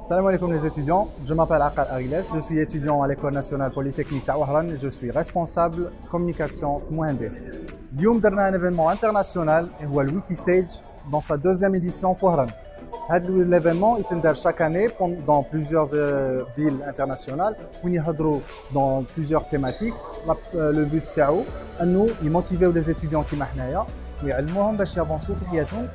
Salam alaikum les étudiants, je m'appelle Aqal Ariles, je suis étudiant à l'école nationale polytechnique Taouahran et je suis responsable communication Mohandes. اليوم درنا un événement international et هو Wiki Stage dans sa deuxième édition في وهران. L'événement يتندر chaque année dans plusieurs villes internationales où يهضروا dans plusieurs thématiques. Le but تاعو انه يموتيفيو les étudiants كيما حنايا ويعلموهم باش يافونسيو في حياتهم.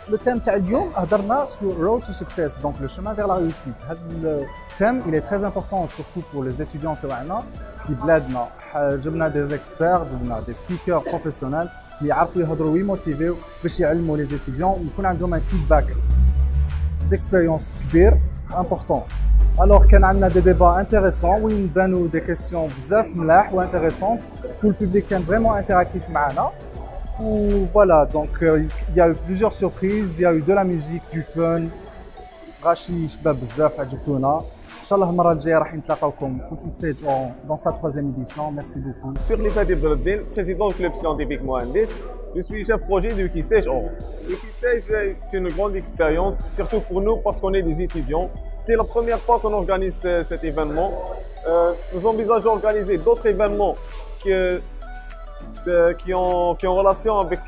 Le thème تاع اليوم هضرنا sur Road to Success, donc le chemin vers la réussite. Le thème il est très important surtout pour les étudiants تاعنا في بلادنا. جبنا des experts, جبنا des speakers professionnels اللي يعرفوا يهضروا ويموتيفيو باش يعلموا les étudiants ويكون عندهم un feedback d'expérience كبير important. Alors كان عندنا des débats intéressants وين بانوا des questions بزاف ملاح و intéressantes où le public كان vraiment interactif معنا. Voilà, donc il y a eu plusieurs surprises, il y a eu de la musique, du fun. Rachi, شباب بزاف عجبتونا. إن شاء الله المرة الجاية راح نتلاقاوكم في Wiki Stage dans sa troisième édition. Merci beaucoup. Je suis Fatih Abdeldin, président du club scientifique Mohandes. Je suis chef projet du Wiki Stage Oran. Wiki Stage est une grande expérience, surtout pour nous parce qu'on est des étudiants. C'était la première fois qu'on organise cet événement. Nous envisageons d'organiser d'autres événements qui ont relation avec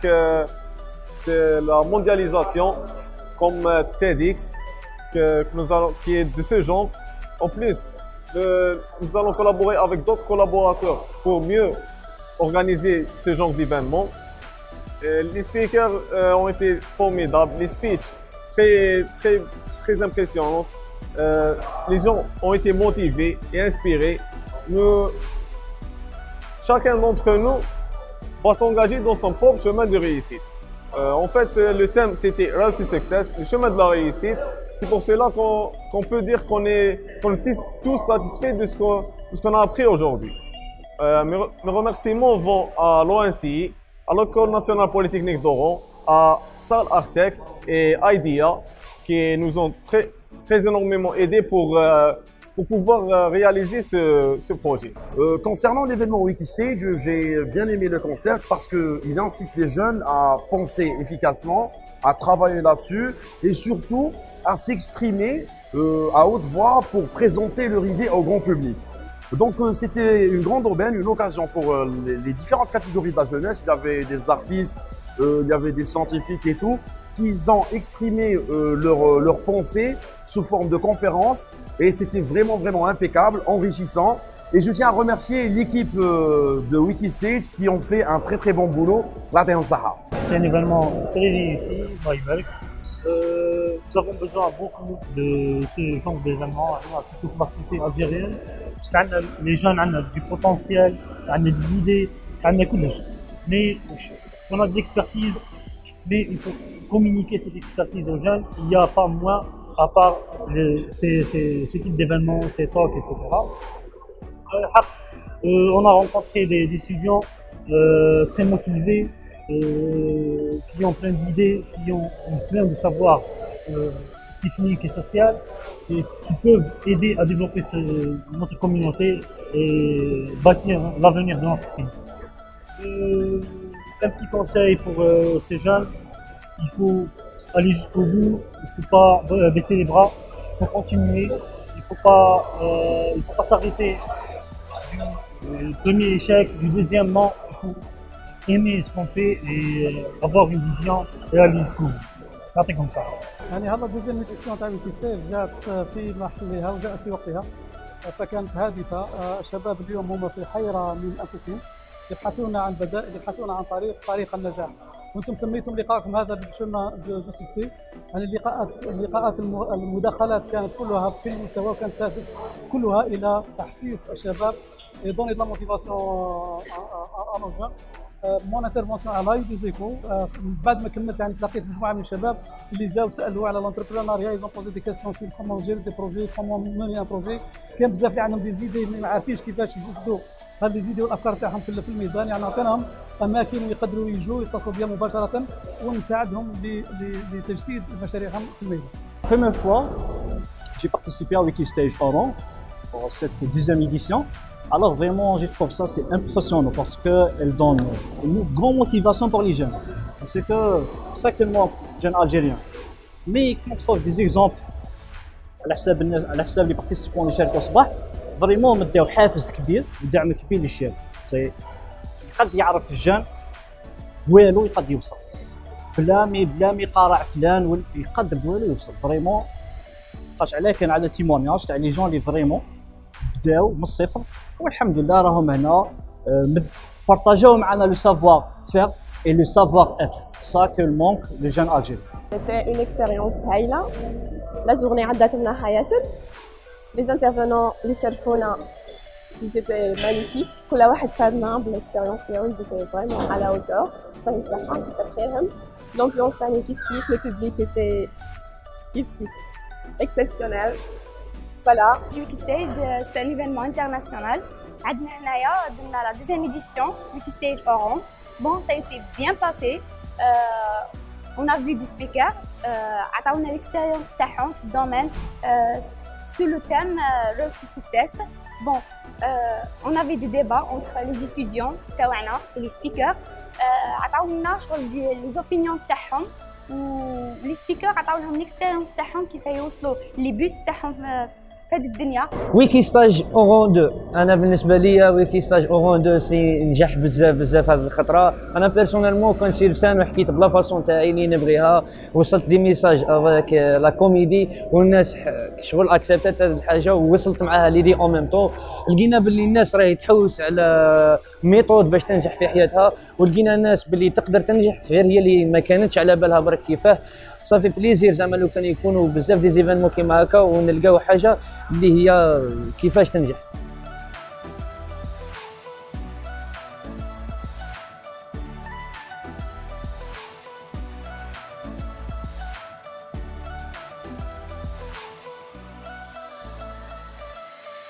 la mondialisation, comme TEDx, qui est de ce genre. En plus, nous allons collaborer avec d'autres collaborateurs pour mieux organiser ce genre d'événements. Les speakers ont été formidables, les speeches très impressionnants. Les gens ont été motivés et inspirés. Chacun d'entre nous va s'engager dans son propre chemin de réussite. En fait, le thème c'était Road to Success, le chemin de la réussite. C'est pour cela qu'on peut dire qu'on est tous satisfaits de ce qu'on a appris aujourd'hui. Mes remerciements vont à l'ONCI, à l'École nationale polytechnique d'Oran, à Sal Artec et IDEA qui nous ont très énormément aidés pour pouvoir réaliser ce projet. Concernant l'événement Wikistage, j'ai bien aimé le concept parce qu'il incite les jeunes à penser efficacement, à travailler là-dessus et surtout à s'exprimer à haute voix pour présenter leur idée au grand public. Donc c'était une grande aubaine, une occasion pour les différentes catégories de la jeunesse. Il y avait des artistes, il y avait des scientifiques et tout, qui ont exprimé leurs pensées sous forme de conférences. Et c'était vraiment impeccable, enrichissant. Et je tiens à remercier l'équipe de Wiki Stage qui ont fait un très bon boulot. C'est un événement très réussi, nous avons besoin beaucoup de ce genre d'événements, surtout pour la société algérienne. Parce que les jeunes ont du potentiel, ont des idées, ont tout. Mais on a de l'expertise, mais il faut communiquer cette expertise aux jeunes. Il n'y a pas moins à part ce type d'événements, ces talks, etc. On a rencontré des étudiants très motivés, qui ont plein d'idées, qui ont plein de savoir technique et social, et qui peuvent aider à développer notre communauté et bâtir l'avenir de notre pays. Un petit conseil pour ces jeunes, il faut aller jusqu'au bout, il ne faut pas baisser les bras, il faut continuer, il ne faut pas s'arrêter du premier échec, du deuxième non, il faut aimer ce qu'on fait et avoir une vision et aller jusqu'au bout. C'est comme ça. يعني هلا دوزيام إديسيون تاع ويكي ستيج جات في محلها وجاءت في وقتها فكانت هادفة. الشباب اليوم هم في حيرة من أنفسهم يبحثون عن بدائل، يبحثون عن طريق النجاح. وانتم سميتم لقاءكم هذا بالشمال دو سوكسي. يعني اللقاءات المداخلات كانت كلها في المستوى وكانت تهدف كلها الى تحسيس الشباب et donner de la motivation à nos jeunes. Mon intervention à l'AI des échos, بعد ما كملت يعني تلاقيت مجموعه من الشباب اللي جاوا سالوا على l'entrepreneuriat, ils ont posé des questions sur comment gérer des projets, comment mener un projet. كان بزاف اللي عندهم دي زيدي ما عارفينش كيفاش يجسدوا هذه الزيدي والافكار تاعهم في الميدان. يعني عطيناهم اماكن يقدروا يجوا يتصلوا بها مباشره ونساعدهم لتجسيد مشاريعهم في الميدان. Première fois, j'ai participé à Wiki Stage Oran pour cette deuxième édition. Alors vraiment, je trouve ça c'est impressionnant parce qu'elle donne une grande motivation pour les jeunes. C'est que sacrément jeunes algériens. Mais qu'on trouve des exemples على حساب الناس، على حساب لي بارتيسيبون اللي شاركوا الصباح، فريمون مداو حافز كبير ودعم كبير للشباب. قد يعرف الجان والو يقد يوصل بلا مي قارع فلان يقدر بوالو يوصل فريمون. بقاش علاه كان على تيمونياج تاع لي جون اللي فريمون بداو من الصفر والحمد لله راهم هنا بارطاجاو معنا لو سافوار فير et le savoir-être. Ça que le manque les jeunes algériens. C'était une expérience هايلة. La journée عدت لنا ياسر. Les intervenants اللي شرفونا ils étaient magnifiques. كل واحد فادنا بالاكسبيريونس ديالو. Ils étaient vraiment à la hauteur. الله يصلحهم كتر خيرهم. L'ambiance تاعنا كيف كيف. Le public était كيف كيف exceptionnel. Voilà. Wikistage, c'est un événement international. عندنا هنايا درنا la deuxième édition Wikistage Oran. Bon, ça a été bien passé. On a vu des speakers. On a l'expérience تاعهم في الدومين sur le thème Road to Success. Bon, on avait des débats entre les étudiants تاعنا et les speakers. عطاونا les opinions تاعهم و les speakers عطاولهم l'expérience تاعهم كيف يوصلوا les buts تاعهم في هذه الدنيا. ويكي ستاج اورون 2 انا بالنسبه ليا ويكي ستاج اورون 2 سي نجح بزاف هذه الخطره. انا بيرسونيلمون كنت شي لسان وحكيت بلا فاصون تاعي اللي نبغيها وصلت دي ميساج افيك لا كوميدي والناس شغل اكسبتات هذه الحاجه ووصلت معاها ليدي اون ميم طون. لقينا باللي الناس راهي تحوس على ميثود باش تنجح في حياتها ولقينا الناس باللي تقدر تنجح غير هي اللي ما كانتش على بالها برك كيفاه. صافي بليزير زعما لو كان يكونوا بزاف دي زيفينمون كيما هكا ونلقاو حاجه اللي هي كيفاش تنجح.